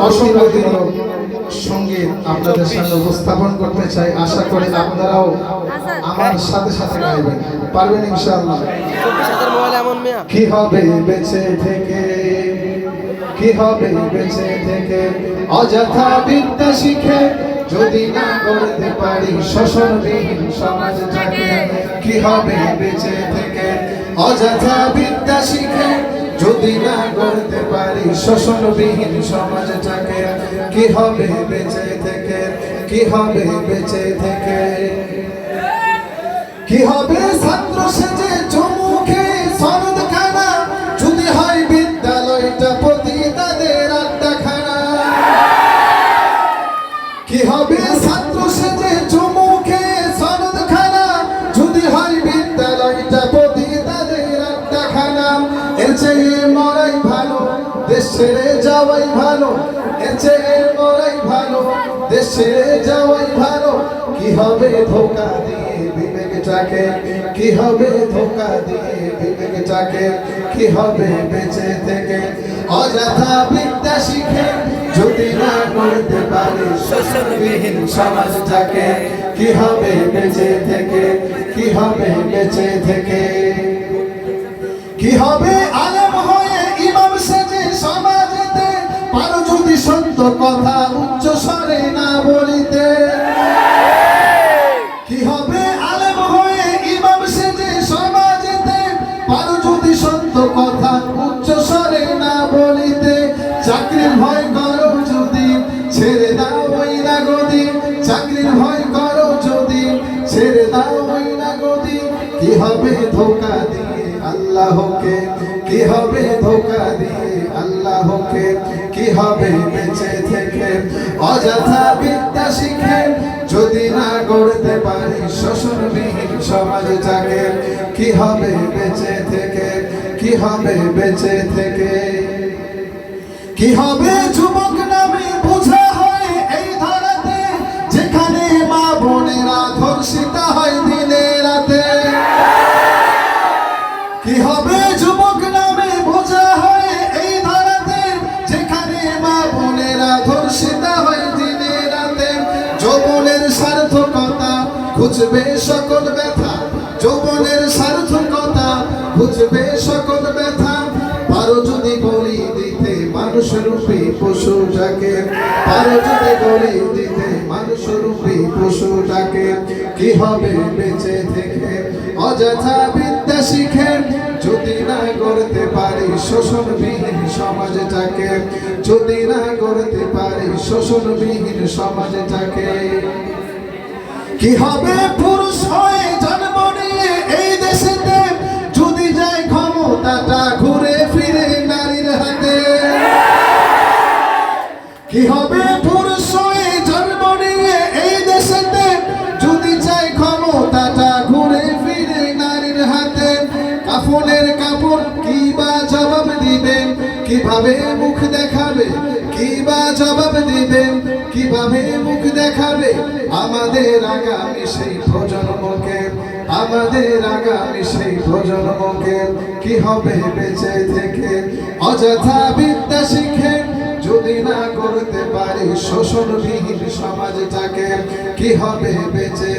অসংখ্য সঙ্গীত আপনাদের সামনে উপস্থাপন করতে চাই। আশা করি আপনারাও আমার সাথে সাথে গাইবেন, পারবেন ইনশাআল্লাহ। কি হবে বেঁচে থেকে, কি হবে বেঁচে থেকে অযথা বিদ্যা শিখে যদি না গড়তে পারি শোষণবিহীন সমাজটাকে। কি হবে বেঁচে থেকে অযথা বিদ্যা শিখে যদি না গড়তে পারি শোষণবিহীন সমাজটাকে। কি হবে বেঁচে থেকে, কি হবে বেঁচে থেকে। কি হবে ছাত্র সেজে চুমুখে সনদ খানা যদি হয় বিদ্যালয়টা প্রতি তাদের আড্ডাখানা। কি হবে ছাত্র সেজে চুমুখে সনদ খানা যদি হয় বিদ্যালয়টা প্রতি তাদের আড্ডাখানা। এর চেয়ে মরাই ভালো, দেশ ছেড়ে যাওয়াই ভালো। এর চেয়ে মরাই ভালো, দেশ ছেড়ে যাওয়াই ভালো। কি হবে ধোঁকা দিয়ে বিবেকটাকে, কি হবে ধোঁকা দিয়ে বিবেকটাকে। কি হবে বেঁচে থেকে অযথা বিদ্যা শিখে যদি না করতে পারি শোষণবিহীন সমাজটাকে। কি হবে বেঁচে থেকে, কি হবে বেঁচে থেকে। কি হবে আলেম হয়ে ইমাম সেজে সমাজেতে পারো যদি সত্য কথা উচ্চ স্বরে না বলিতে। কি হবে আলেম হয়ে ইমাম সেজে সমাজেতে পারো যদি সত্য কথা উচ্চ স্বরে না বলিতে। চাকরির ভয় করো যদি ছেড়ে দাও ওই না গদি, চাকরির ভয় করো যদি ছেড়ে দাও ওই না গদি। কি হবে ধোঁকা দিয়ে আল্লাহকে, কি হবে ধোঁকা দিয়ে আল্লাহকে। কি হবে বেঁচে থেকে অযথা বিদ্যা শিখে যদি না গড়তে পারি শোষণবিহীন সমাজটাকে। কি হবে বেঁচে থেকে, কি হবে বেঁচে থেকে। কি হবে যুবক নামে বোঝা হয় এই ধারাতে যেখানে মা বোনেরা ধর্ষিত হয় দিনে রাতে। কি হবে যুবক নামে বোঝা হয় এই ধারাতে যেখানে মা বোনেরা ধর্ষিত হয় দিনে রাতে। যৌবনের সার্থকতা খুঁজবে সকল ব্যথা, যৌবনের সার্থকতা খুঁজবে সকল ব্যথা। পারো যদি বলি দিতে মানুষ রূপী পশুটাকে, পারো যদি বলি দিতে মানুষ রূপী পশুটাকে। কি হবে বেঁচে থেকে অযথা বিদ্যা শিখে যদি না গড়তে পারি শোষণবিহীন সমাজটাকে। যদি না গড়তে পারি শোষণবিহীন সমাজটাকে। কি হবে পুরুষ হয়ে জন্ম নিয়ে এই দেশেতে যদি যায় ক্ষমতাটা ঘুরে ফিরে নারীর হাতে। কি হবে পুরুষ হয়ে জন্ম নিয়ে এই দেশেতে যদি যায় ক্ষমতাটা ঘুরে ফিরে নারীর হাতে। কাফনের কাপড় কি বা জবাব দিবেন, কিভাবে মুখ দেখাবে, কি বা জবাব দিবেন, কিভাবে মুখ দেখাবে আমাদের আগামী সেই প্রজন্মকে, আমাদের আগামী সেই প্রজন্মকে। কি হবে বেঁচে থেকে অযথা বিদ্যা শিখে যদি না করতে পারি শোষণবিহীন সমাজটাকে। কি হবে বেঁচে